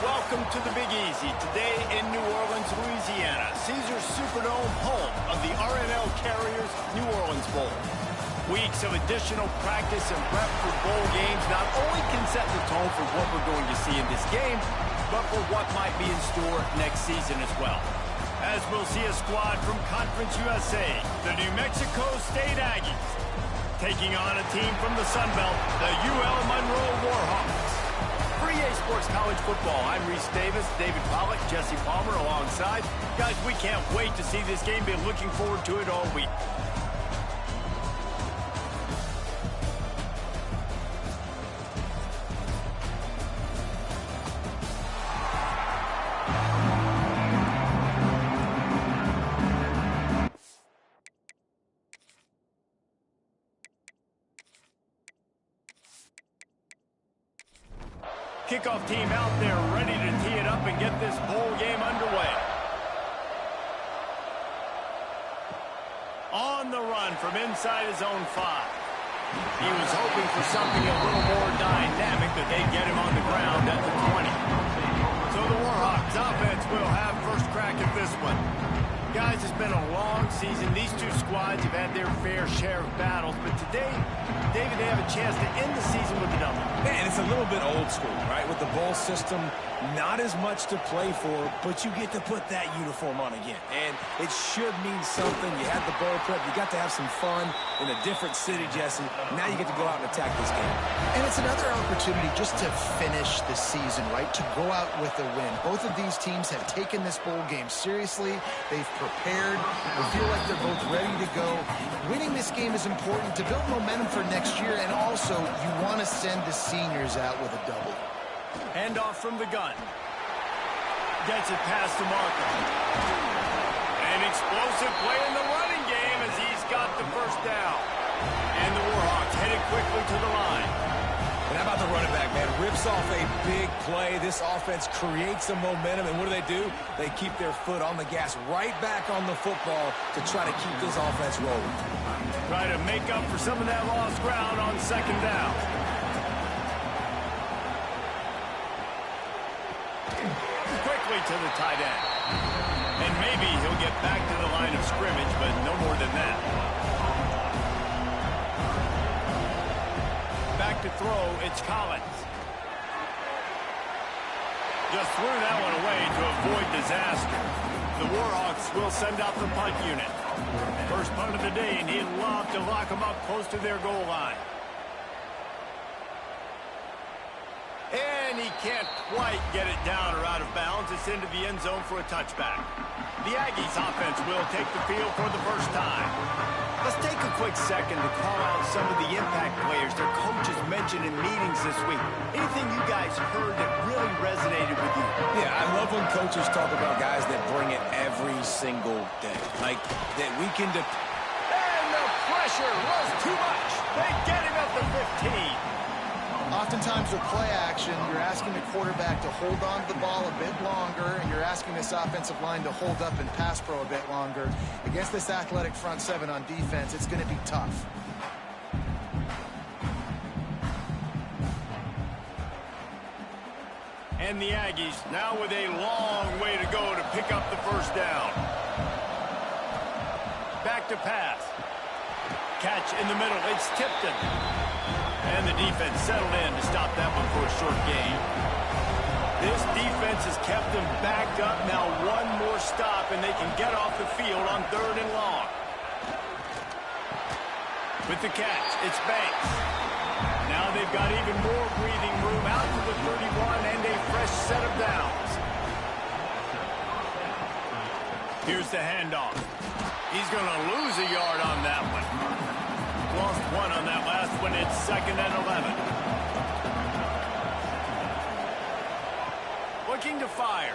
Welcome to the Big Easy. Today in New Orleans, Louisiana, Caesars Superdome, home of the RNL Carriers New Orleans Bowl. Weeks of additional practice and prep for bowl games not only can set the tone for what we're going to see in this game, but for what might be in store next season as well. As we'll see a squad from Conference USA, the New Mexico State Aggies, taking on a team from the Sun Belt, the UL Monroe Warhawks. For EA Sports College Football, I'm Reese Davis, David Pollack, Jesse Palmer alongside. Guys, we can't wait to see this game. Been looking forward to it all week. Kickoff team out there ready to tee it up and get this bowl game underway. On the run from inside his own 5. He was hoping for something a little more dynamic, but they'd get him on the ground at the 20. So the Warhawks offense will have first crack at this one. Guys, it's been a long season. These two squads have had their fair share of battles, but today, David, they have a chance to end the season with a W. And it's a little bit old school, right? With the bowl system, not as much to play for, but you get to put that uniform on again. And it should mean something. You had the bowl prep. You got to have some fun in a different city, Jesse. Now you get to go out and attack this game. And it's another opportunity just to finish the season, right? To go out with a win. Both of these teams have taken this bowl game seriously. They've prepared. They feel like they're both ready to go. Winning this game is important to build momentum for next year, and also you want to send the seniors out with a W. Hand off from the gun. Gets it past the marker. An explosive play in the running game as he's got the first down. And the Warhawks headed quickly to the line. And how about the running back, man? Rips off a big play. This offense creates some momentum, and what do? They keep their foot on the gas, right back on the football to try to keep this offense rolling. Try to make up for some of that lost ground on second down. Quickly to the tight end. And maybe he'll get back to the line of scrimmage, but no more than that. Back to throw, it's Collins. Just threw that one away to avoid disaster. The Warhawks will send out the punt unit. First punt of the day, and he'd love to lock them up close to their goal line. And he can't quite get it down or out of bounds. It's into the end zone for a touchback. The Aggies offense will take the field for the first time. Let's take a quick second to call out some of the impact players their coaches mentioned in meetings this week. Anything you guys heard that really resonated with you? Yeah, I love when coaches talk about guys that bring it every single day. Like, that we can... And the pressure was too much. They get him at the 15. Oftentimes with play action, you're asking the quarterback to hold on to the ball a bit longer, and you're asking this offensive line to hold up and pass pro a bit longer. Against this athletic front seven on defense, it's going to be tough. And the Aggies now with a long way to go to pick up the first down. Back to pass. Catch in the middle. It's Tipton. And the defense settled in to stop that one for a short gain. This defense has kept them backed up. Now one more stop, and they can get off the field on 3rd and long. With the catch, it's Banks. Now they've got even more breathing room out to the 31 and a fresh set of downs. Here's the handoff. He's going to lose a yard on that one. Lost one on that last one. It's 2nd and 11. Looking to fire.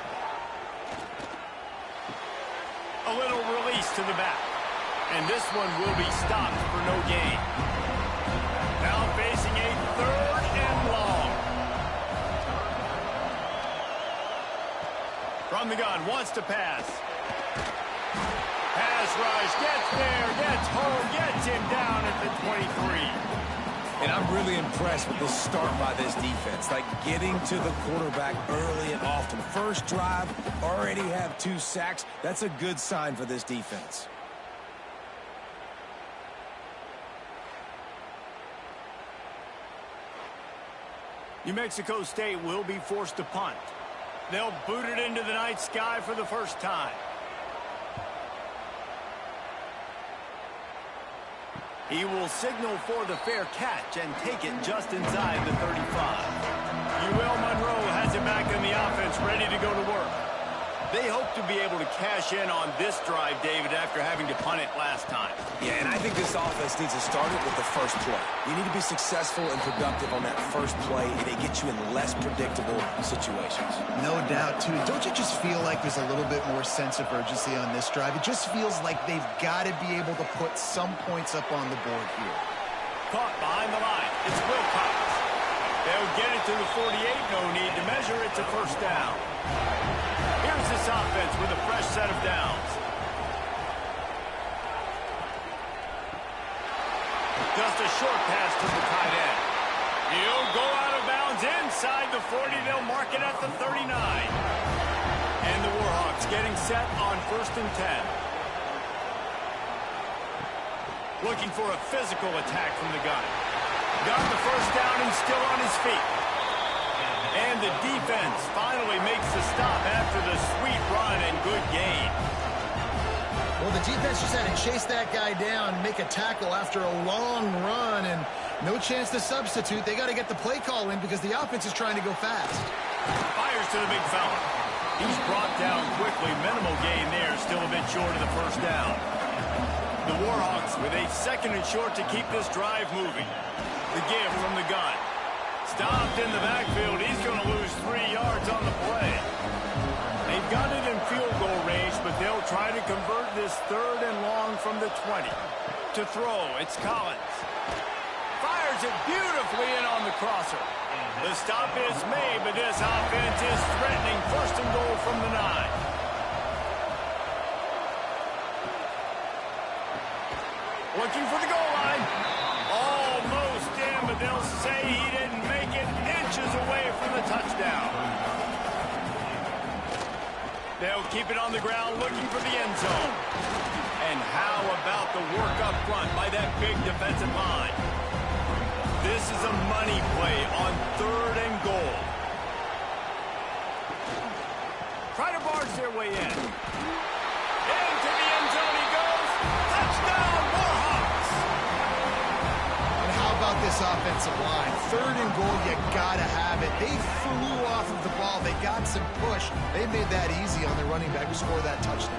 A little release to the back. And this one will be stopped for no gain. Now facing a 3rd and long. From the gun, wants to pass. Pass rush, gets there, gets home, gets him down at the 23. And I'm really impressed with the start by this defense. Like getting to the quarterback early and often. First drive, already have 2 sacks. That's a good sign for this defense. New Mexico State will be forced to punt. They'll boot it into the night sky for the first time. He will signal for the fair catch and take it just inside the 35. Monroe has it back in the offense, ready to go to work. They hope to be able to cash in on this drive, David, after having to punt it last time. Yeah, and I think this offense needs to start it with the first play. You need to be successful and productive on that first play, and it gets you in less predictable situations. No doubt, too. Don't you just feel like there's a little bit more sense of urgency on this drive? It just feels like they've got to be able to put some points up on the board here. Caught behind the line. It's Wilcox. They'll get it to the 48. No need to measure. It's a first down. Here's this offense with a fresh set of downs. Just a short pass to the tight end. He'll go out of bounds inside the 40. They'll mark it at the 39. And the Warhawks getting set on 1st and 10. Looking for a physical attack from the gun. Got the first down and still on his feet. And the defense finally makes the stop after the sweet run and good gain. Well, the defense just had to chase that guy down, make a tackle after a long run, and no chance to substitute. They got to get the play call in because the offense is trying to go fast. Fires to the big fella. He's brought down quickly. Minimal gain there, still a bit short of the first down. The Warhawks with a 2nd and short to keep this drive moving. The give from the gun. Stopped in the backfield. He's going to lose 3 yards on the play. They've got it in field goal range, but they'll try to convert this 3rd and long from the 20. To throw, it's Collins. Fires it beautifully in on the crosser. The stop is made, but this offense is threatening 1st and goal from the 9. Looking for the goal line. Almost in, but they'll say he didn't make it, inches away from the touchdown. They'll keep it on the ground, looking for the end zone. And how about the work up front by that big defensive line? This is a money play on 3rd and goal. Try to barge their way in. Into the end zone he goes. Touchdown, Warhawks! And how about this offensive line? 3rd and goal, you got to have it. They flew off of the ball. They got some push. They made that easy on their running back to score that touchdown.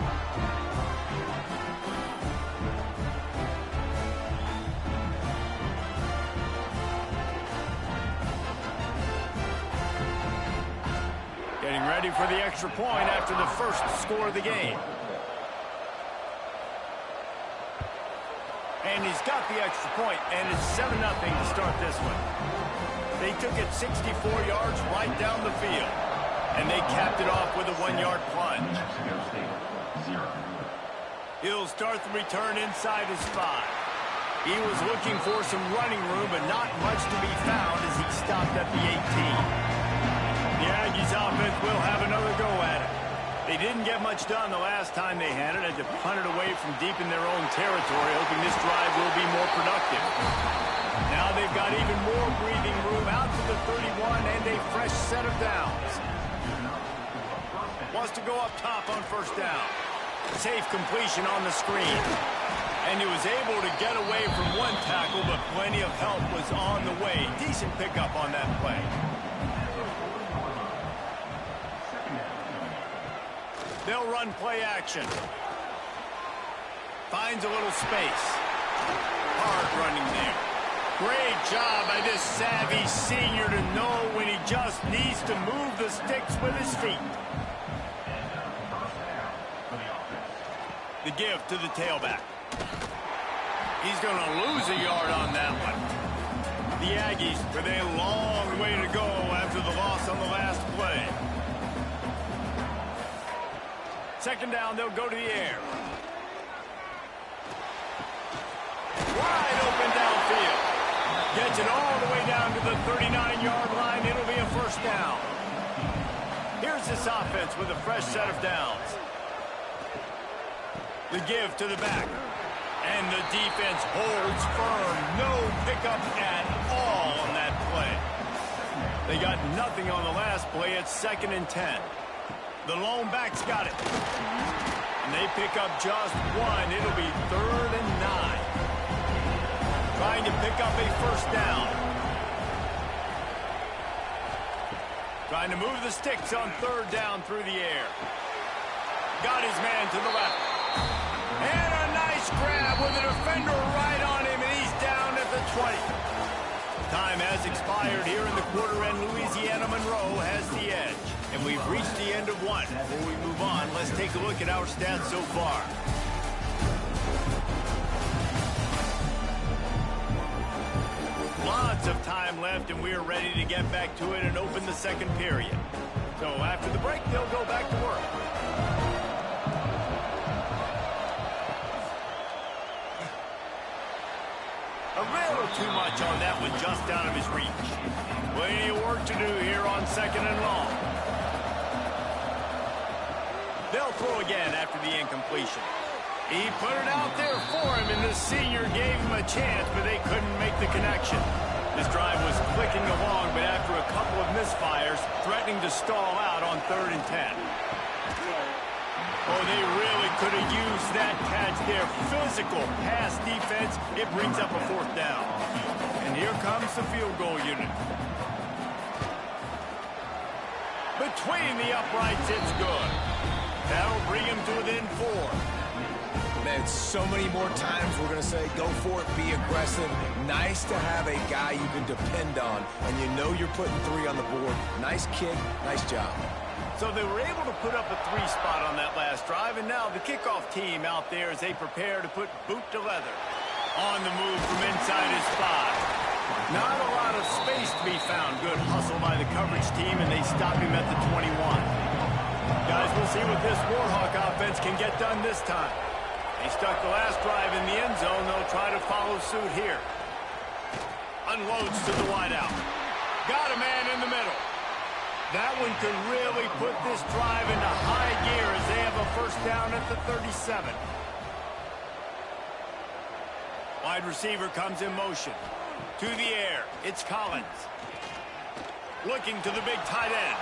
Getting ready for the extra point after the first score of the game. And he's got the extra point, and it's 7-0 to start this one. They took it 64 yards right down the field, and they capped it off with a 1-yard plunge. He'll start the return inside his 5. He was looking for some running room, but not much to be found as he stopped at the 18. The Aggies offense will have another go at it. They didn't get much done the last time they had it, had to punt it away from deep in their own territory, hoping this drive will be more productive. Now they've got even more breathing room out to the 31 and a fresh set of downs. Wants to go up top on 1st down. Safe completion on the screen. And he was able to get away from one tackle, but plenty of help was on the way. Decent pickup on that play. They'll run play action. Finds a little space. Hard running there. Great job by this savvy senior to know when he just needs to move the sticks with his feet. The give to the tailback. He's going to lose a yard on that one. The Aggies with a long way to go after the loss on the last play. 2nd down, they'll go to the air. Wide open downfield. Gets it all the way down to the 39-yard line. It'll be a first down. Here's this offense with a fresh set of downs. The give to the back. And the defense holds firm. No pickup at all on that play. They got nothing on the last play. It's 2nd and 10. The lone back's got it. And they pick up just one. It'll be 3rd and 9. Trying to pick up a first down. Trying to move the sticks on 3rd down through the air. Got his man to the left. And a nice grab with a defender right on him, and he's down at the 20. Time has expired here in the quarter, and Louisiana Monroe has the edge. And we've reached the end of one. Before we move on, let's take a look at our stats so far. Lots of time left, and we're ready to get back to it and open the second period. So after the break, they'll go back to work. A little too much on that one, just out of his reach. Plenty of work to do here on 2nd and long. They'll throw again after the incompletion. He put it out there for him, and the senior gave him a chance, but they couldn't make the connection. This drive was clicking along, but after a couple of misfires, threatening to stall out on 3rd and 10. Oh, they really could have used that catch there. Physical pass defense. It brings up a 4th down. And here comes the field goal unit. Between the uprights, it's good. That'll bring him to within 4. Man, so many more times we're going to say, go for it, be aggressive. Nice to have a guy you can depend on, and you know you're putting 3 on the board. Nice kick, nice job. So they were able to put up a 3 spot on that last drive, and now the kickoff team out there as they prepare to put boot to leather. On the move from inside his 5. Not a lot of space to be found. Good hustle by the coverage team, and they stop him at the 21. Guys, we'll see what this Warhawk offense can get done this time. They stuck the last drive in the end zone. They'll try to follow suit here. Unloads to the wideout. Got a man in the middle. That one could really put this drive into high gear as they have a first down at the 37. Wide receiver comes in motion. To the air, it's Collins. Looking to the big tight end.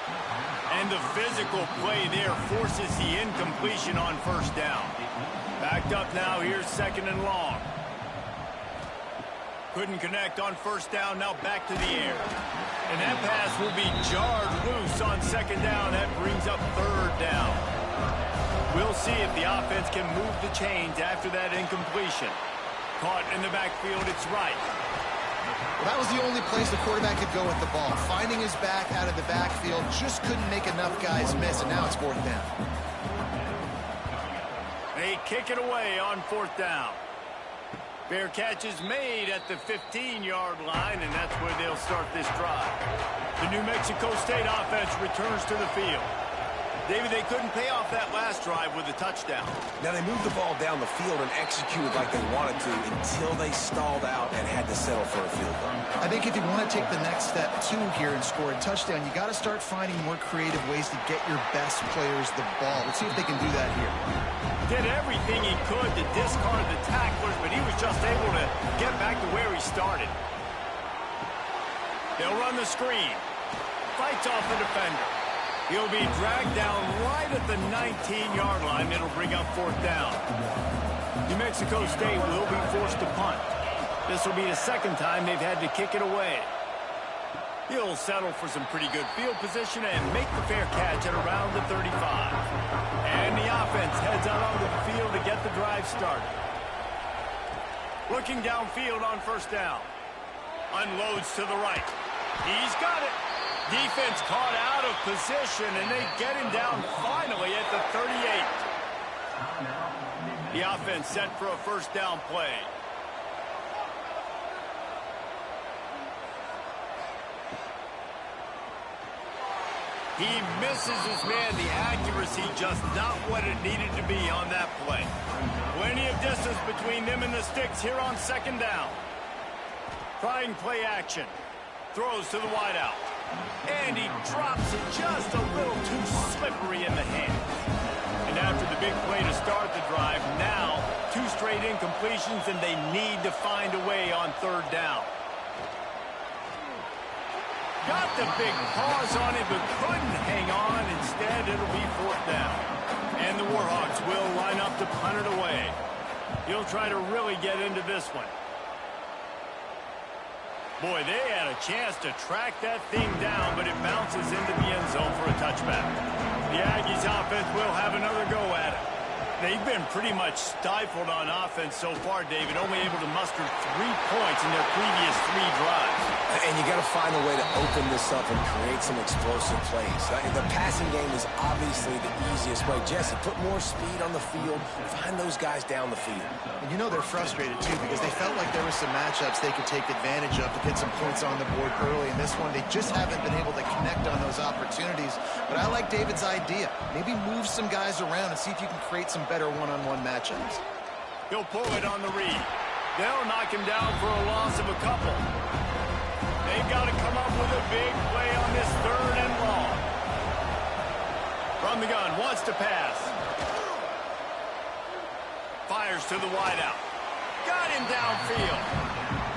And the physical play there forces the incompletion on first down. Backed up now, here's 2nd and long. Couldn't connect on first down, now back to the air. And that pass will be jarred loose on 2nd down. That brings up 3rd down. We'll see if the offense can move the chains after that incompletion. Caught in the backfield, it's right. Well, that was the only place the quarterback could go with the ball. Finding his back out of the backfield, just couldn't make enough guys miss, and now it's 4th down. They kick it away on 4th down. Fair catch is made at the 15-yard line, and that's where they'll start this drive. The New Mexico State offense returns to the field. David, they couldn't pay off that last drive with a touchdown. Now, they moved the ball down the field and executed like they wanted to until they stalled out and had to settle for a field goal. I think if you want to take the next step, too, here and score a touchdown, you got to start finding more creative ways to get your best players the ball. Let's see if they can do that here. Did everything he could to discard the tacklers, but he was just able to get back to where he started. They'll run the screen. Fights off the defender. He'll be dragged down right at the 19-yard line. It'll bring up 4th down. New Mexico State will be forced to punt. This will be the 2nd time they've had to kick it away. He'll settle for some pretty good field position and make the fair catch at around the 35. And the offense heads out onto the field to get the drive started. Looking downfield on first down. Unloads to the right. He's got it. Defense caught out of position, and they get him down finally at the 38. The offense set for a first down play. He misses his man. The accuracy just not what it needed to be on that play. Plenty of distance between them and the sticks here on 2nd down. Trying play action. Throws to the wideout. And he drops it just a little too slippery in the hand. And after the big play to start the drive, now 2 straight incompletions, and they need to find a way on 3rd down. Got the big pause on it, but couldn't hang on. Instead, it'll be 4th down. And the Warhawks will line up to punt it away. He'll try to really get into this one. Boy, they had a chance to track that thing down, but it bounces into the end zone for a touchback. The Aggies offense will have another go at it. They've been pretty much stifled on offense so far, David, only able to muster 3 points in their previous 3 drives. And you got to find a way to open this up and create some explosive plays. The passing game is obviously the easiest way. Jesse, put more speed on the field, find those guys down the field. And you know they're frustrated, too, because they felt like there were some matchups they could take advantage of to get some points on the board early. In this one, they just haven't been able to connect on those opportunities. But I like David's idea. Maybe move some guys around and see if you can create some better one-on-one matchups. He'll pull it on the read. They'll knock him down for a loss of a couple. They've got to come up with a big play on this 3rd and long. From the gun, wants to pass. Fires to the wideout. Got him downfield.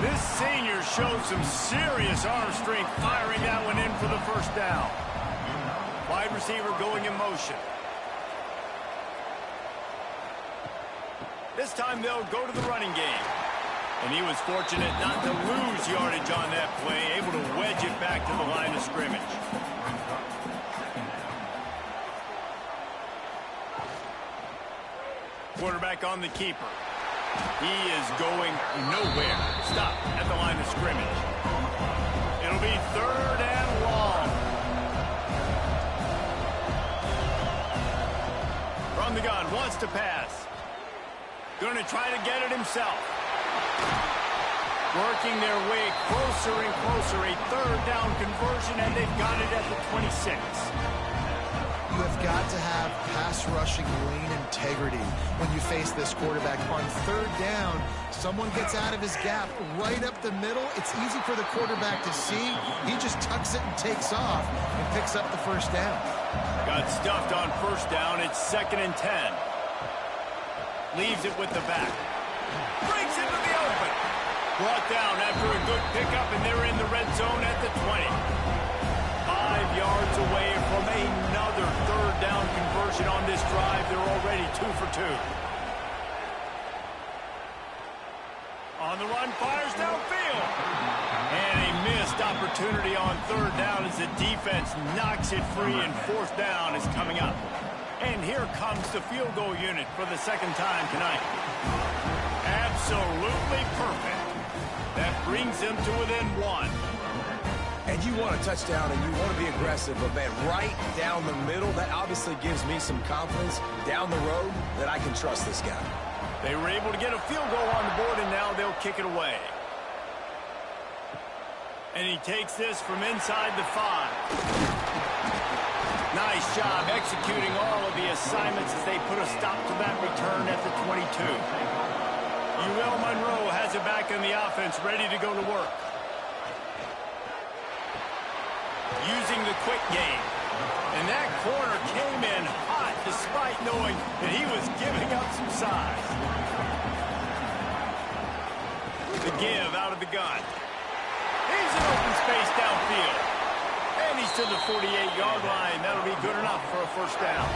This senior shows some serious arm strength firing that one in for the 1st down. Wide receiver going in motion. This time they'll go to the running game. And he was fortunate not to lose yardage on that play, able to wedge it back to the line of scrimmage. Quarterback on the keeper. He is going nowhere. Stop at the line of scrimmage. It'll be 3rd and long. From the gun, wants to pass. Going to try to get it himself. Working their way closer and closer. A 3rd down conversion, and they've got it at the 26. You have got to have pass rushing lane integrity when you face this quarterback. On 3rd down, someone gets out of his gap right up the middle. It's easy for the quarterback to see. He just tucks it and takes off and picks up the 1st down. Got stuffed on 1st down. It's 2nd and 10. Leaves it with the back. Breaks into the open. Brought down after a good pickup, and they're in the red zone at the 20. 5 yards away from another 3rd down conversion on this drive. They're already 2 for 2. On the run, fires downfield. And a missed opportunity on 3rd down as the defense knocks it free, and 4th down is coming up. And here comes the field goal unit for the 2nd time tonight. Absolutely perfect. That brings them to within 1. And you want a touchdown and you want to be aggressive, but man, right down the middle, that obviously gives me some confidence down the road that I can trust this guy. They were able to get a field goal on the board, and now they'll kick it away. And he takes this from inside the 5. Nice job executing all of the assignments as they put a stop to that return at the 22. Monroe has it back in the offense, ready to go to work. Using the quick game. And that corner came in hot despite knowing that he was giving up some size. The give out of the gun. He's in open space downfield. And he's to the 48-yard line. That'll be good enough for a 1st down.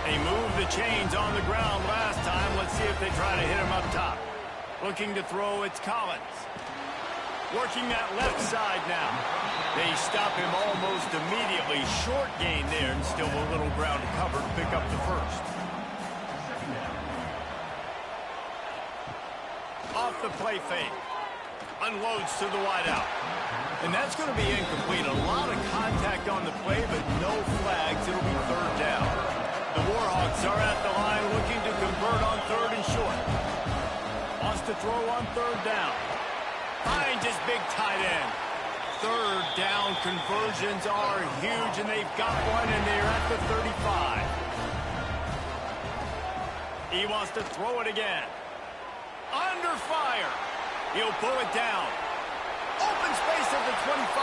They moved the chains on the ground last time. Let's see if they try to hit him up top. Looking to throw, it's Collins. Working that left side now. They stop him almost immediately. Short gain there, and still a little ground to cover to pick up the 1st. Off the play fake. Unloads to the wideout. And that's going to be incomplete. A lot of contact on the play, but no flags. It'll be 3rd down. The Warhawks are at the line looking to convert on 3rd and short. Wants to throw on 3rd down. Finds his big tight end. 3rd down conversions are huge, and they've got one, and they're at the 35. He wants to throw it again. Under fire. He'll pull it down. Open space at the 25.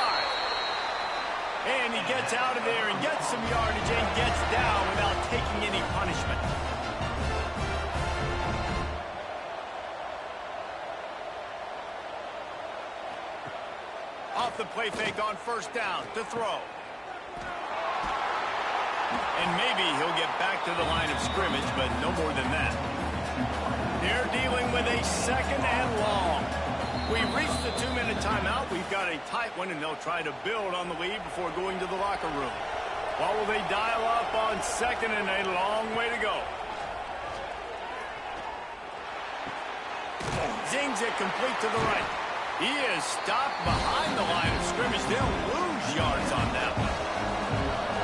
And he gets out of there and gets some yardage and gets down without taking any punishment. Off the play fake on first down to throw. And maybe he'll get back to the line of scrimmage, but no more than that. They're dealing with a second and long. We've reached the 2-minute timeout. We've got a tight one, and they'll try to build on the lead before going to the locker room. What will they dial up on second and a long way to go? Zings it complete to the right. He is stopped behind the line of scrimmage. They'll lose yards on that one.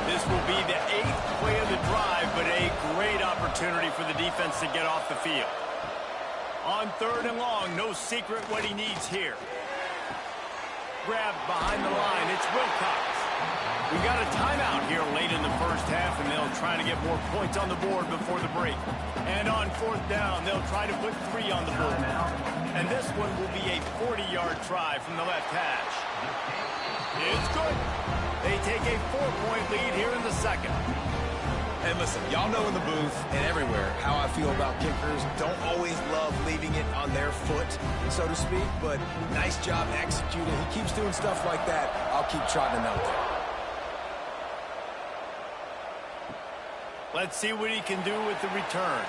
This will be the 8th play of the drive, but a great opportunity for the defense to get off the field. On third and long, no secret what he needs here. Grabbed behind the line, it's Wilcox. We got a timeout here late in the first half, and they'll try to get more points on the board before the break. And on fourth down, they'll try to put 3 on the board. And this one will be a 40-yard try from the left hash. It's good. They take a 4-point lead here in the second. And listen, y'all know in the booth and everywhere how I feel about kickers. Don't always love leaving it on their foot, so to speak, but nice job executing. He keeps doing stuff like that. I'll keep trotting him out there. Let's see what he can do with the return.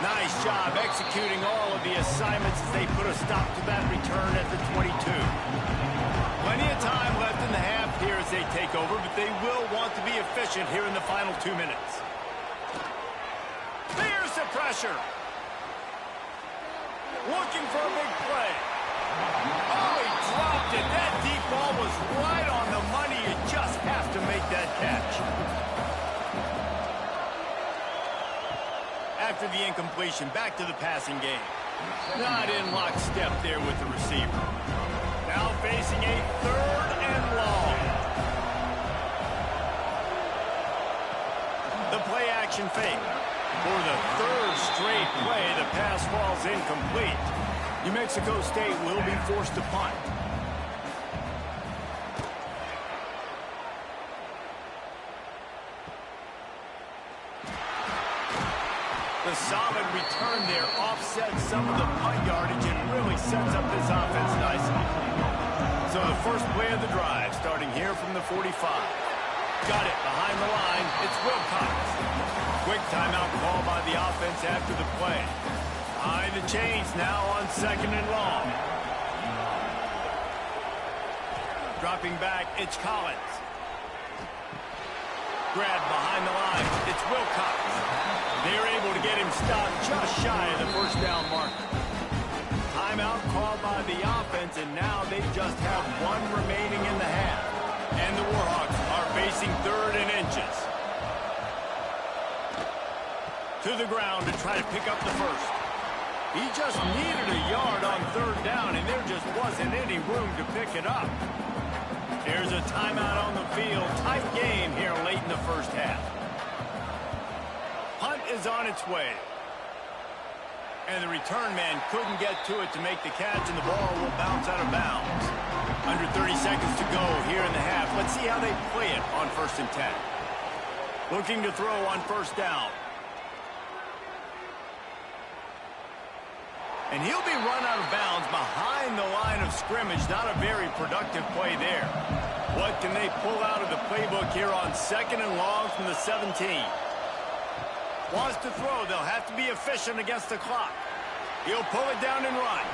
Nice job executing all of the assignments as they put a stop to that return at the 22. Plenty of time left in the half here as they take over, but they will want to be efficient here in the final 2 minutes. There's the pressure. Looking for a big play. Oh, he dropped it. That deep ball was right on the money. You just have to make that catch. After the incompletion, back to the passing game. Not in lockstep there with the receiver. Now facing a third and long. The play action fake. For the third straight play, the pass falls incomplete. New Mexico State will be forced to punt. The solid return there offsets some of the punt yardage and really sets up this offense nicely. So the first play of the drive, starting here from the 45. Got it behind the line. It's Wilcox. Quick timeout call by the offense after the play. Behind the chains now on second and long. Dropping back, it's Collins. Grabbed behind the line. It's Wilcox. They're able to get him stopped just shy of the first down marker. Timeout called by the offense, and now they just have 1 remaining in the half. And the Warhawks are facing third and inches. To the ground to try to pick up the first. He just needed a yard on third down, and there just wasn't any room to pick it up. There's a timeout on the field. Tight game here late in the first half. Punt is on its way. And the return man couldn't get to it to make the catch, and the ball will bounce out of bounds. Under 30 seconds to go here in the half. Let's see how they play it on 1st and 10. Looking to throw on first down. And he'll be run out of bounds behind the line of scrimmage. Not a very productive play there. What can they pull out of the playbook here on second and long from the 17? Wants to throw. They'll have to be efficient against the clock. He'll pull it down and run.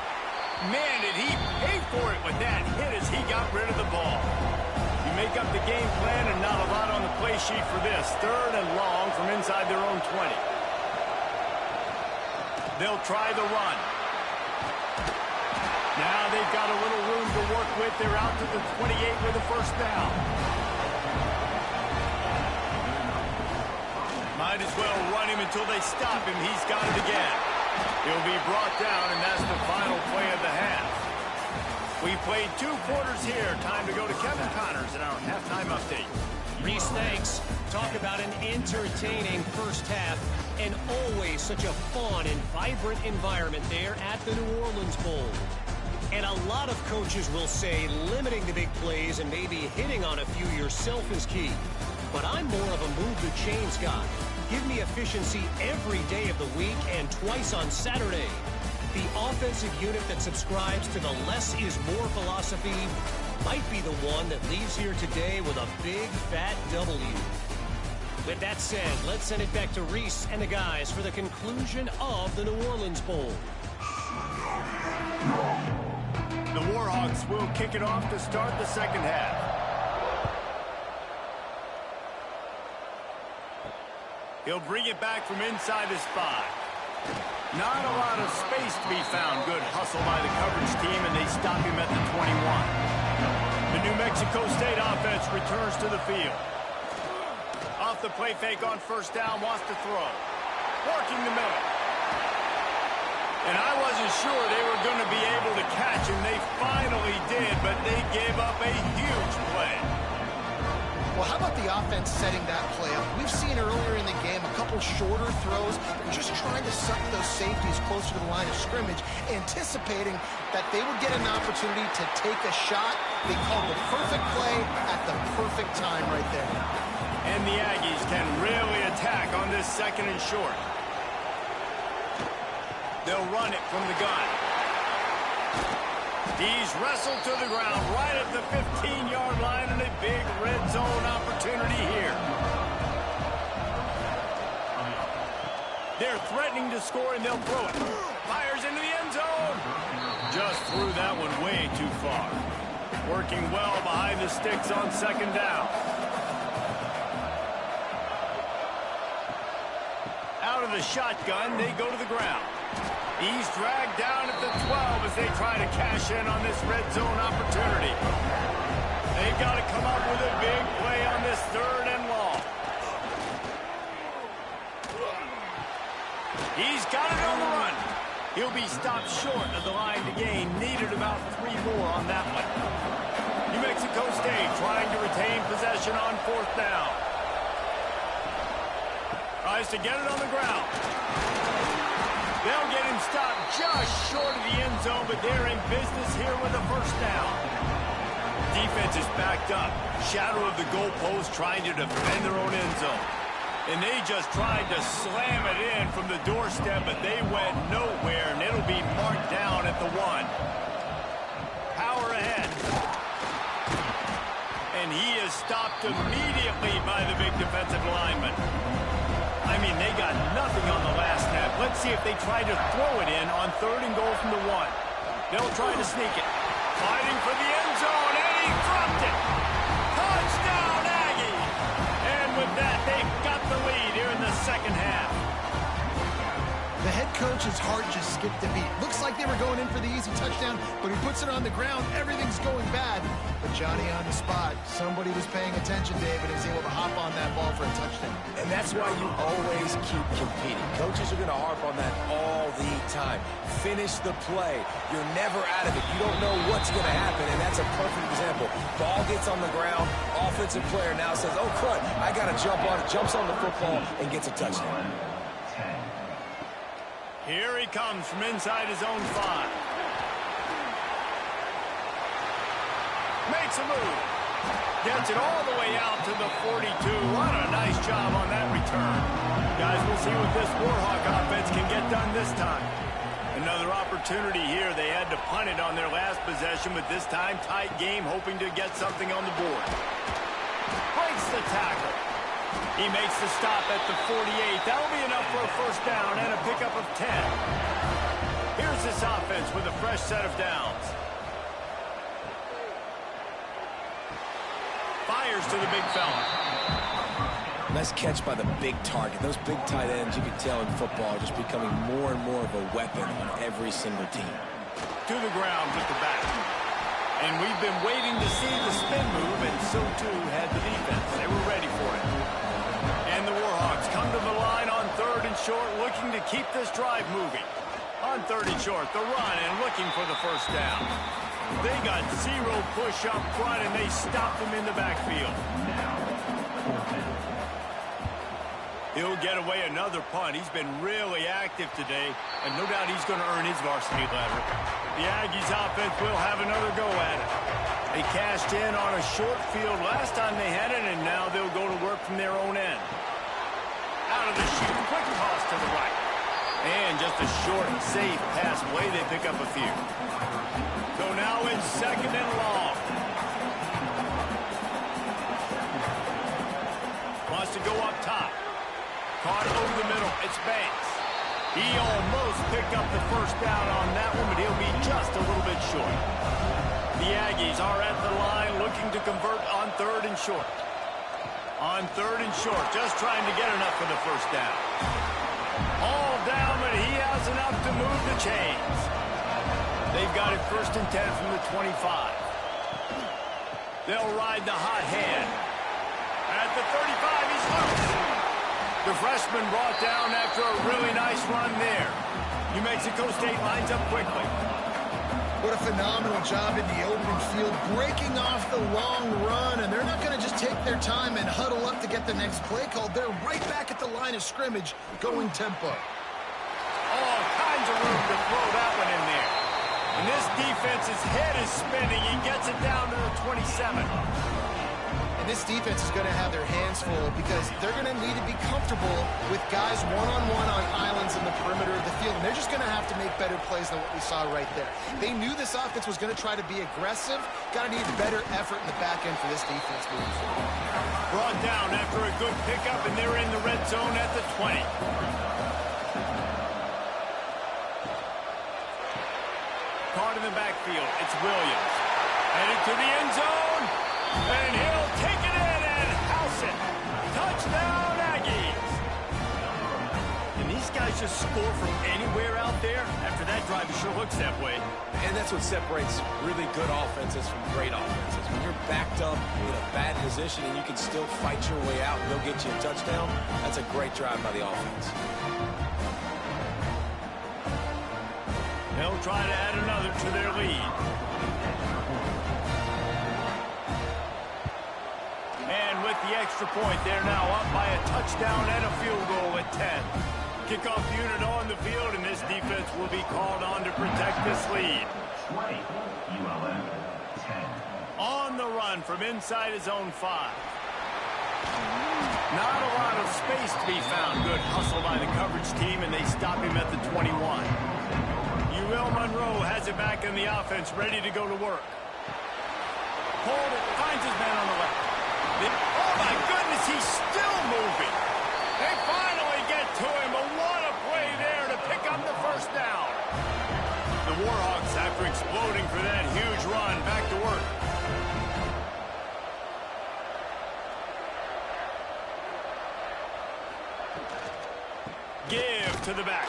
Man, did he pay for it with that hit as he got rid of the ball. You make up the game plan and not a lot on the play sheet for this. Third and long from inside their own 20. They'll try the run. Now they've got a little room to work with. They're out to the 28 with a first down. Might as well run him until they stop him. He's got it again. He'll be brought down, and that's the final play of the half. We played 2 quarters here. Time to go to Kevin Connors in our halftime update. Reese, thanks. Talk about an entertaining first half and always such a fun and vibrant environment there at the New Orleans Bowl. And a lot of coaches will say limiting the big plays and maybe hitting on a few yourself is key. But I'm more of a move the chains guy. Give me efficiency every day of the week and twice on Saturday. The offensive unit that subscribes to the less is more philosophy might be the one that leaves here today with a big fat W. With that said, let's send it back to Reese and the guys for the conclusion of the New Orleans Bowl. The Warhawks will kick it off to start the second half. He'll bring it back from inside his spot. Not a lot of space to be found. Good hustle by the coverage team, and they stop him at the 21. The New Mexico State offense returns to the field. Off the play fake on first down, wants to throw. Working the middle. And I wasn't sure they were going to be able to catch him. They finally did, but they gave up a huge play. Well, how about the offense setting that play up? We've seen earlier in the game a couple shorter throws. They're just trying to suck those safeties closer to the line of scrimmage, anticipating that they would get an opportunity to take a shot. They called the perfect play at the perfect time right there. And the Aggies can really attack on this second and short. They'll run it from the gun. He's wrestled to the ground right at the 15-yard line, and a big red zone opportunity here. They're threatening to score, and they'll throw it. Fires into the end zone. Just threw that one way too far. Working well behind the sticks on second down. Out of the shotgun, they go to the ground. He's dragged down at the 12 as they try to cash in on this red zone opportunity. They've got to come up with a big play on this third and long. He's got it on the run. He'll be stopped short of the line to gain. Needed about 3 more on that one. New Mexico State trying to retain possession on fourth down. Tries to get it on the ground. They'll get him stopped just short of the end zone, but they're in business here with a first down. Defense is backed up. Shadow of the goalpost trying to defend their own end zone. And they just tried to slam it in from the doorstep, but they went nowhere, and it'll be marked down at the 1. Power ahead. And he is stopped immediately by the big defensive lineman. I mean, they got nothing on the last snap. Let's see if they try to throw it in on third and goal from the 1. They'll try to sneak it. Fighting for the end zone, and he dropped it. Touchdown, Aggie! And with that, they've got the lead here in the second half. The head coach's heart just skipped a beat. Looks like they were going in for the easy touchdown, but he puts it on the ground. Everything's going bad. But Johnny on the spot. Somebody was paying attention, David, and is able to hop on that ball for a touchdown. And that's why you always keep competing. Coaches are going to harp on that all the time. Finish the play. You're never out of it. You don't know what's going to happen, and that's a perfect example. Ball gets on the ground. Offensive player now says, oh, crud, I got to jump on it. Jumps on the football and gets a touchdown. Here he comes from inside his own 5. Makes a move. Gets it all the way out to the 42. What a nice job on that return. Guys, we'll see what this Warhawk offense can get done this time. Another opportunity here. They had to punt it on their last possession, but this time tight game, hoping to get something on the board. Breaks the tackle. He makes the stop at the 48. That'll be enough for a first down and a pickup of 10. Here's this offense with a fresh set of downs. Fires to the big fella. Nice catch by the big target. Those big tight ends, you can tell in football, are just becoming more and more of a weapon on every single team. To the ground with the back. And we've been waiting to see the spin move, and so too had the defense. They were ready for it. And the Warhawks come to the line on third and short, looking to keep this drive moving. On third and short, the run and looking for the first down. They got 0 push up front, and they stopped them in the backfield. He'll get away another punt. He's been really active today, and no doubt he's going to earn his varsity letter. The Aggies offense will have another go at it. They cashed in on a short field last time they had it, and now they'll go to work from their own end. Out of the chute, quick toss to the right. And just a short, safe pass play. They pick up a few. So now in second and long. Wants to go up top. Caught over the middle. It's Banks. He almost picked up the first down on that one, but he'll be just a little bit short. The Aggies are at the line looking to convert on third and short. On third and short, just trying to get enough for the first down. All down, but he has enough to move the chains. They've got it first and 10 from the 25. They'll ride the hot hand. At the 35, he's loose. The freshman brought down after a really nice run there. New Mexico State lines up quickly. What a phenomenal job in the open field, breaking off the long run, and they're not going to just take their time and huddle up to get the next play called. They're right back at the line of scrimmage, going tempo. All kinds of room to throw that one in there. And this defense's head is spinning. He gets it down to the 27. And this defense is going to have their hands full because they're going to need to be comfortable with guys one-on-one on islands in the perimeter of the field. And they're just going to have to make better plays than what we saw right there. They knew this offense was going to try to be aggressive. Got to need better effort in the back end for this defense moving forward. Brought down after a good pickup, and they're in the red zone at the 20. Caught in the backfield. It's Williams. Headed to the end zone. And he'll take it in and house it. Touchdown, Aggies. And these guys just score from anywhere out there. After that drive, it sure looks that way. And that's what separates really good offenses from great offenses. When you're backed up in a bad position and you can still fight your way out and go get you a touchdown, that's a great drive by the offense. They'll try to add another to their lead. And with the extra point, they're now up by a touchdown and a field goal at 10. Kickoff unit on the field, and this defense will be called on to protect this lead. 20, ULM, 10. On the run from inside his own 5. Not a lot of space to be found. Good hustle by the coverage team, and they stop him at the 21. Monroe has it back in the offense, ready to go to work. Hold it, finds his man on the left. Oh my goodness, he's still moving. They finally get to him, but what a play there to pick up the first down. The Warhawks, after exploding for that huge run, back to work. Give to the back.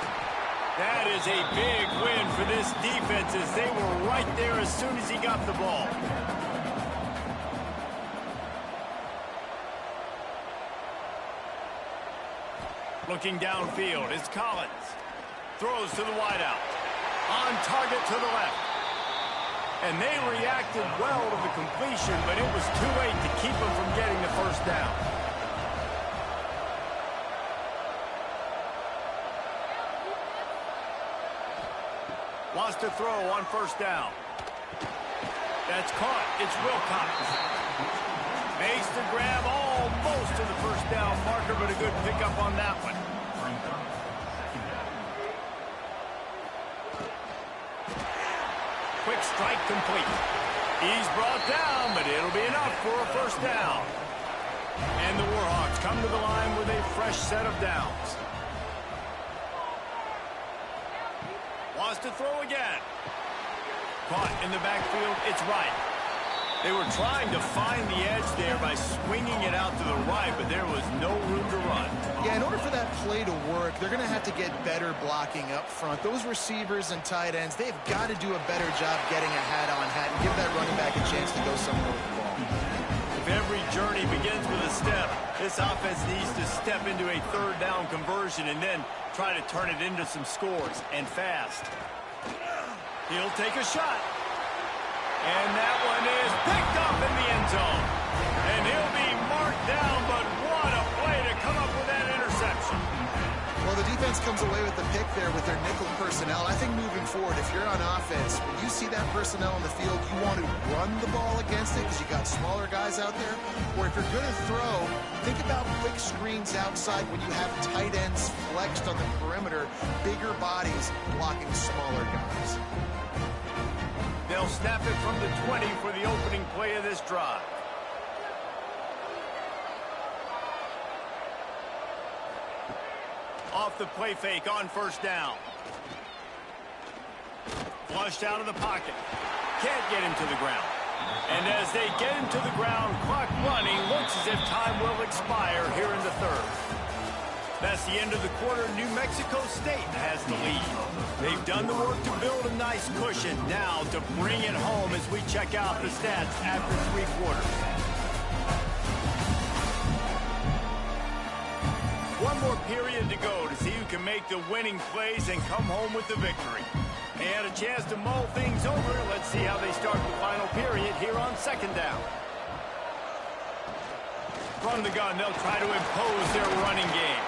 That is a big win for this defense as they were right there as soon as he got the ball. Looking downfield is Collins. Throws to the wideout. On target to the left. And they reacted well to the completion, but it was too late to keep them from getting the first down. Wants to throw on first down. That's caught. It's Wilcox. Makes the grab almost to the first down marker, but a good pickup on that one. Quick strike complete. He's brought down, but it'll be enough for a first down. And the Warhawks come to the line with a fresh set of downs. Wants to throw again. Caught in the backfield. It's right. They were trying to find the edge there by swinging it out to the right, but there was no room to run. Yeah, in order for that play to work, they're going to have to get better blocking up front. Those receivers and tight ends, they've got to do a better job getting a hat-on-hat and give that running back a chance to go somewhere with the ball. If every journey begins with a step, this offense needs to step into a third down conversion and then try to turn it into some scores, and fast. He'll take a shot. And that one is picked up in the end zone. And he'll be marked down, but defense comes away with the pick there with their nickel personnel. I think moving forward, if you're on offense, when you see that personnel on the field, you want to run the ball against it because you got smaller guys out there. Or if you're going to throw, think about quick screens outside when you have tight ends flexed on the perimeter, bigger bodies blocking smaller guys. They'll snap it from the 20 for the opening play of this drive. Off the play fake on first down. Flushed out of the pocket. Can't get him to the ground. And as they get him to the ground, clock running, looks as if time will expire here in the third. That's the end of the quarter. New Mexico State has the lead. They've done the work to build a nice cushion. Now to bring it home as we check out the stats after 3 quarters. One more period to go to see who can make the winning plays and come home with the victory. And a chance to mull things over. Let's see how they start the final period here on second down. From the gun, they'll try to impose their running game.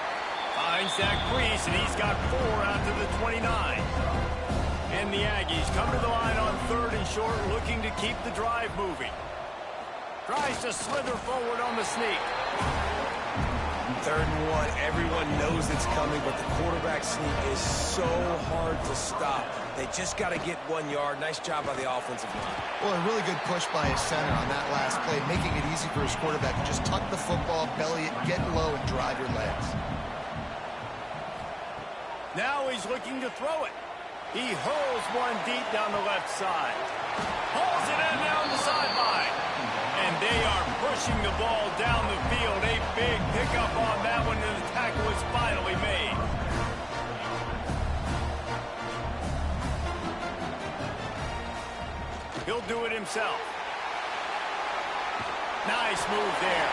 Finds that crease, and he's got 4 out to the 29. And the Aggies come to the line on third and short, looking to keep the drive moving. Tries to slither forward on the sneak. Third and 1, everyone knows it's coming, but the quarterback sneak is so hard to stop. They just got to get 1 yard. Nice job by the offensive line. Well, a really good push by his center on that last play, making it easy for his quarterback to just tuck the football, belly it, get low, and drive your legs. Now he's looking to throw it. He hurls one deep down the left side. Hauls it in down the sideline. And they are pushing the ball down the field. A big pickup on that one, and the tackle is finally made. He'll do it himself. Nice move there.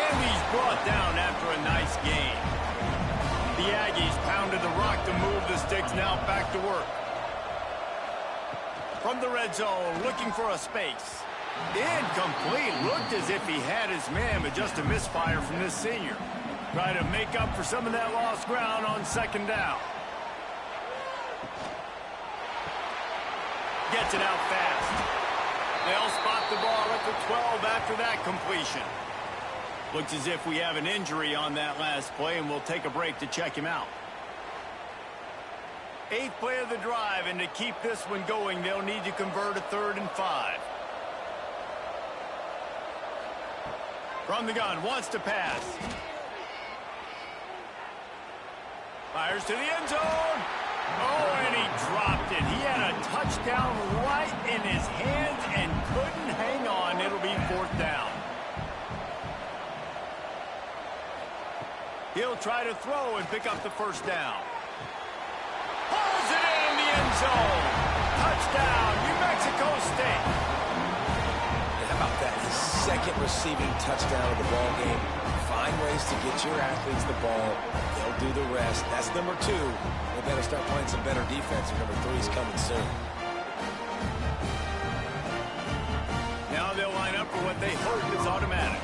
And he's brought down after a nice gain. The Aggies pounded the rock to move the sticks, now back to work. From the red zone, looking for a space. Incomplete. Looked as if he had his man, but just a misfire from this senior. Try to make up for some of that lost ground on second down. Gets it out fast. They'll spot the ball at the 12 after that completion. Looks as if we have an injury on that last play, and we'll take a break to check him out. 8th play of the drive, and to keep this one going, they'll need to convert a 3rd and 5. From the gun, wants to pass. Fires to the end zone. Oh, and he dropped it. He had a touchdown right in his hands and couldn't hang on. It'll be 4th down. He'll try to throw and pick up the first down. Pulls it in the end zone. Touchdown, New Mexico State. How about that? His 2nd receiving touchdown of the ball game. Find ways to get your athletes the ball. They'll do the rest. That's number 2. They better start playing some better defense. Number 3 is coming soon. Now they'll line up for what they hope is automatic.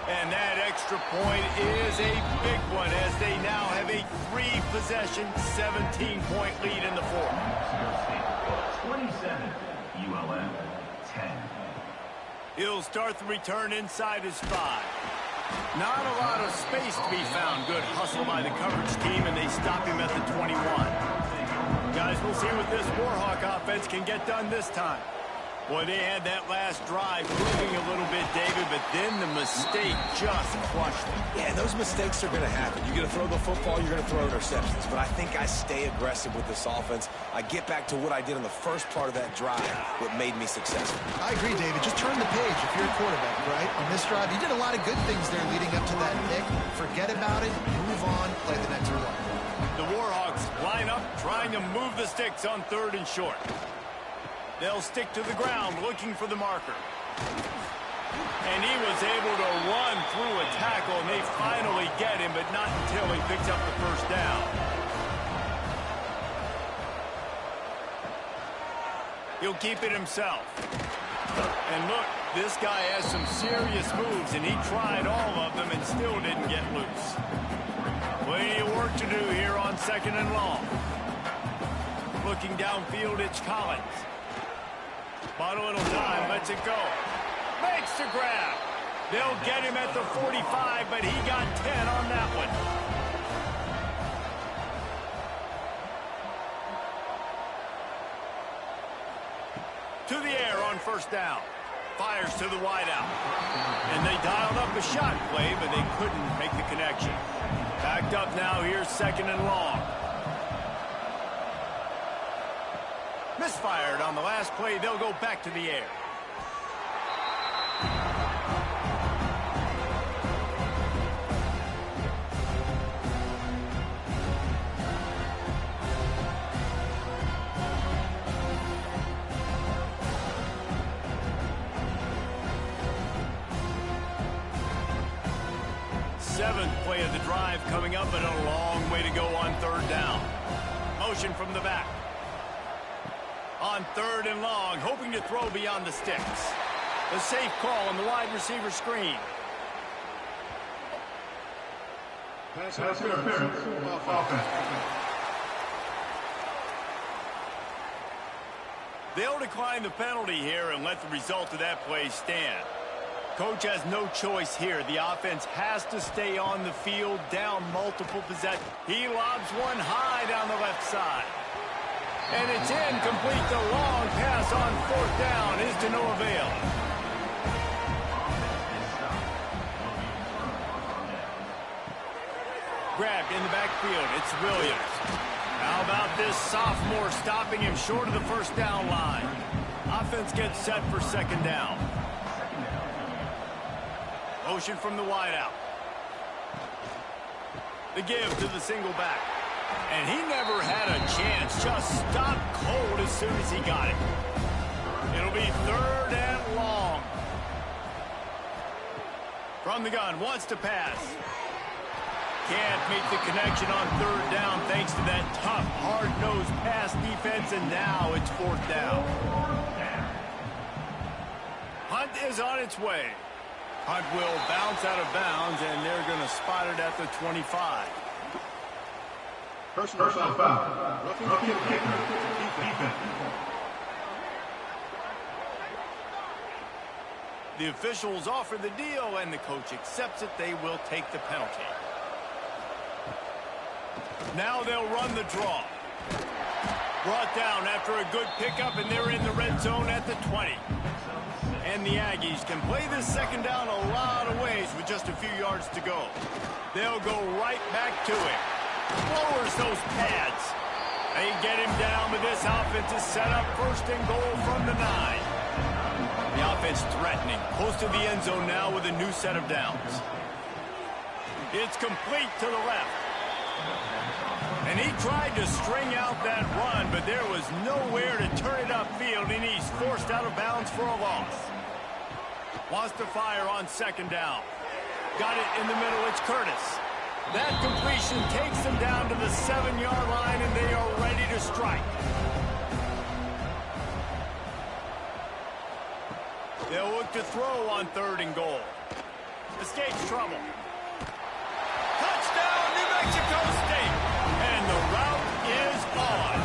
And that extra point is a big one as they now have a 3-possession, 17-point lead in the 4th. 27, ULM 10. He'll start the return inside his 5. Not a lot of space to be found. Good hustle by the coverage team, and they stop him at the 21. Guys, we'll see what this Warhawk offense can get done this time. Boy, they had that last drive moving a little bit, David, but then the mistake just crushed them. Yeah, those mistakes are going to happen. You're going to throw the football, you're going to throw interceptions. But I think I stay aggressive with this offense. I get back to what I did in the first part of that drive, what made me successful. I agree, David. Just turn the page if you're a quarterback, right? On this drive, you did a lot of good things there leading up to that pick. Forget about it, move on, play the next play. The Warhawks line up, trying to move the sticks on 3rd and short. They'll stick to the ground, looking for the marker. And he was able to run through a tackle, and they finally get him, but not until he picks up the first down. He'll keep it himself. And look, this guy has some serious moves, and he tried all of them and still didn't get loose. Plenty of work to do here on 2nd and long. Looking downfield, it's Collins. Bought a little time, lets it go. Makes the grab. They'll get him at the 45, but he got 10 on that one. To the air on 1st down. Fires to the wideout. And they dialed up a shot play, but they couldn't make the connection. Backed up now, here's 2nd and long. Misfired on the last play. They'll go back to the air. Seventh play of the drive coming up, and a long way to go on 3rd down. Motion from the back. On 3rd and long, hoping to throw beyond the sticks. A safe call on the wide receiver screen. Pass interference. Offense. They'll decline the penalty here and let the result of that play stand. Coach has no choice here. The offense has to stay on the field, down multiple possessions. He lobs one high down the left side. And it's incomplete. The long pass on 4th down is to no avail. Grabbed in the backfield. It's Williams. How about this sophomore stopping him short of the 1st down line? Offense gets set for 2nd down. Motion from the wideout. The give to the single back. And he never had a chance. Just stopped cold as soon as he got it. It'll be 3rd and long. From the gun, wants to pass. Can't make the connection on 3rd down thanks to that tough, hard-nosed pass defense, and now it's 4th down. Hunt is on its way. Hunt will bounce out of bounds, and they're going to spot it at the 25. Personal foul. Roughing the kicker. Defense. The officials offer the deal, and the coach accepts it. They will take the penalty. Now they'll run the draw. Brought down after a good pickup, and they're in the red zone at the 20. And the Aggies can play this 2nd down a lot of ways with just a few yards to go. They'll go right back to it. Lowers those pads. They get him down, but this offense is set up 1st and goal from the 9. The offense threatening. Close to the end zone now with a new set of downs. It's complete to the left. And he tried to string out that run, but there was nowhere to turn it upfield, and he's forced out of bounds for a loss. Wants to fire on 2nd down. Got it in the middle. It's Curtis. That completion takes them down to the 7-yard line, and they are ready to strike. They'll look to throw on 3rd and goal. Escapes trouble. Touchdown, New Mexico State. And the route is on.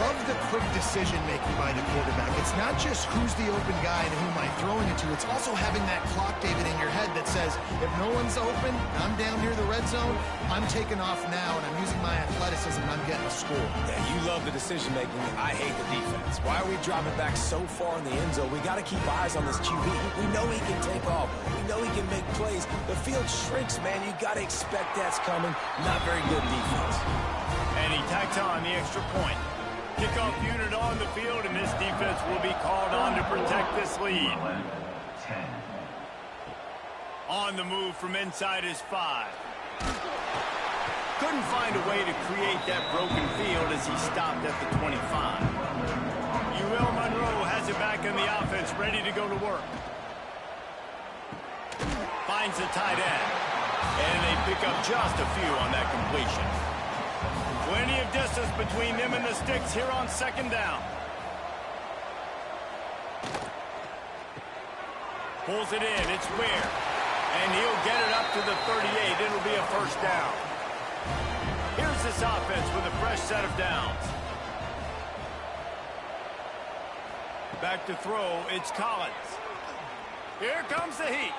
Love the quick decision-making by the quarterback. It's not just who's the open guy and who am I throwing it to. It's also having that clock, David, in your head that says, if no one's open, I'm down near the red zone, I'm taking off now, and I'm using my athleticism, and I'm getting a score. Yeah, you love the decision-making. I hate the defense. Why are we dropping back so far in the end zone? We got to keep eyes on this QB. We know he can take off. We know he can make plays. The field shrinks, man. You got to expect that's coming. Not very good defense. And he tacks on the extra point. Kickoff unit on the field, and this defense will be called on to protect this lead. 10. On the move from inside his 5. Couldn't find a way to create that broken field as he stopped at the 25. Monroe has it back in the offense, ready to go to work. Finds the tight end. And they pick up just a few on that completion. Plenty of distance between them and the sticks here on 2nd down. Pulls it in. It's Ware. And he'll get it up to the 38. It'll be a first down. Here's this offense with a fresh set of downs. Back to throw. It's Collins. Here comes the heat.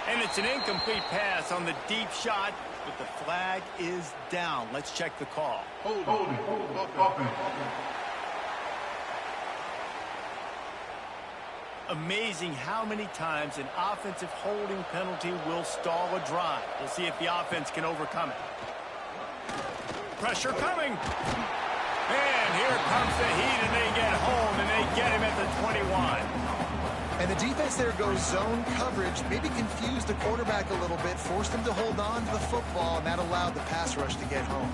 And it's an incomplete pass on the deep shot, but the flag is down. Let's check the call. Holding. Offense. Amazing how many times an offensive holding penalty will stall a drive. We'll see if the offense can overcome it. Pressure coming. And here comes the heat, and they get home, and they get him at the 21. And the defense there goes zone coverage, maybe confused the quarterback a little bit, forced him to hold on to the football, and that allowed the pass rush to get home.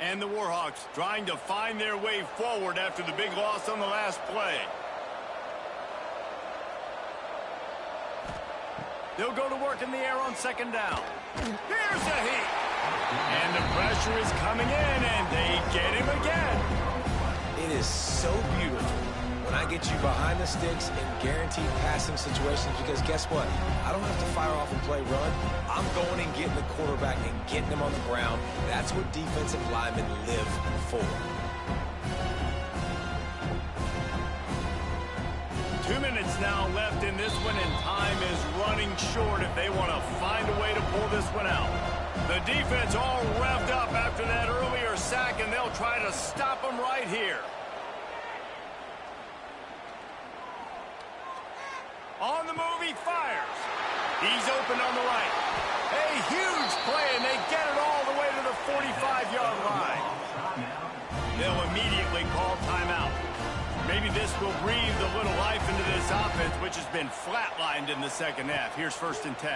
And the Warhawks trying to find their way forward after the big loss on the last play. They'll go to work in the air on second down. Here's the heat. And the pressure is coming in, and they get him again. It is so beautiful when I get you behind the sticks in guaranteed passing situations, because guess what? I don't have to fire off and play run. I'm going and getting the quarterback and getting him on the ground. That's what defensive linemen live for. 2 minutes now left in this one, and time is running short if they want to find a way to pull this one out. The defense all revved up after that earlier sack, and they'll try to stop them right here. On the move, he fires. He's open on the right. A huge play, and they get it all the way to the 45-yard line. They'll immediately call timeout. Maybe this will breathe a little life into this offense, which has been flatlined in the second half. Here's 1st and 10.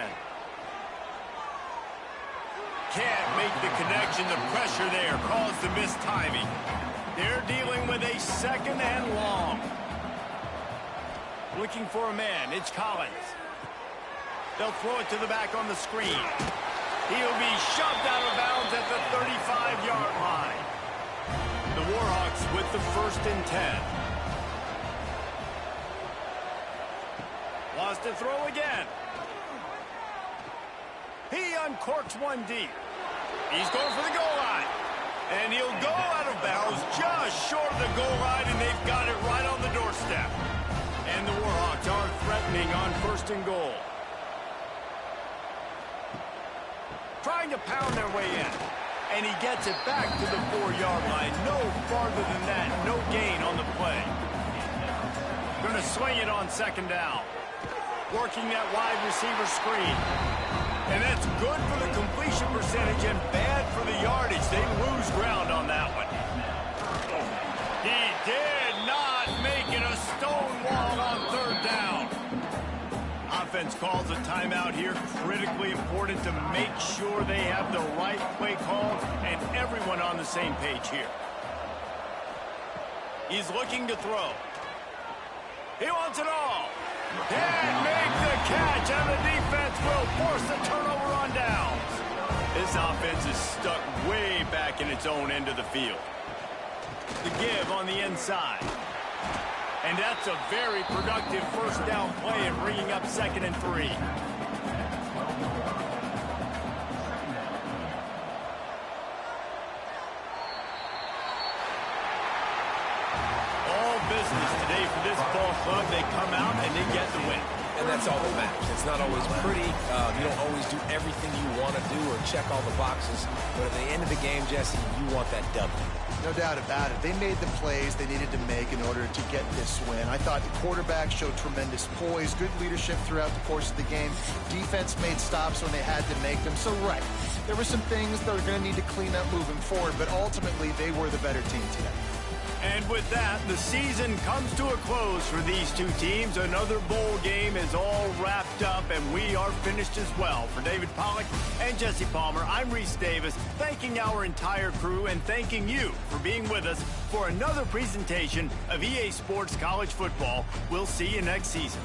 Can't make the connection. The pressure there caused the missed timing. They're dealing with a 2nd and long. Looking for a man. It's Collins. They'll throw it to the back on the screen. He'll be shoved out of bounds at the 35-yard line. The Warhawks with the 1st and 10. Wants to throw again. He uncorks one deep. He's going for the goal line. And he'll go out of bounds just short of the goal line, and they've got it right on the doorstep. And the Warhawks are threatening on 1st and goal. Trying to pound their way in. And he gets it back to the 4-yard line. No farther than that. No gain on the play. Going to swing it on 2nd down. Working that wide receiver screen. And that's good for the completion percentage and bad for the yardage. They lose ground on that one. He did not make it a stone wall on 3rd down. Offense calls a timeout here. Critically important to make sure they have the right play call and everyone on the same page here. He's looking to throw. He wants it all. And make the catch, and the defense will force the turnover on downs. This offense is stuck way back in its own end of the field. The give on the inside. And that's a very productive 1st down play and bringing up 2nd and 3. Business today for this ball club. They come out and they get the win. And that's all that matters. It's not always pretty. You don't always do everything you want to do or check all the boxes. But at the end of the game, Jesse, you want that W. No doubt about it. They made the plays they needed to make in order to get this win. I thought the quarterback showed tremendous poise, good leadership throughout the course of the game. Defense made stops when they had to make them. So, right, there were some things that are going to need to clean up moving forward, but ultimately they were the better team today. And with that, the season comes to a close for these two teams. Another bowl game is all wrapped up, and we are finished as well. For David Pollack and Jesse Palmer, I'm Reese Davis, thanking our entire crew and thanking you for being with us for another presentation of EA Sports College Football. We'll see you next season.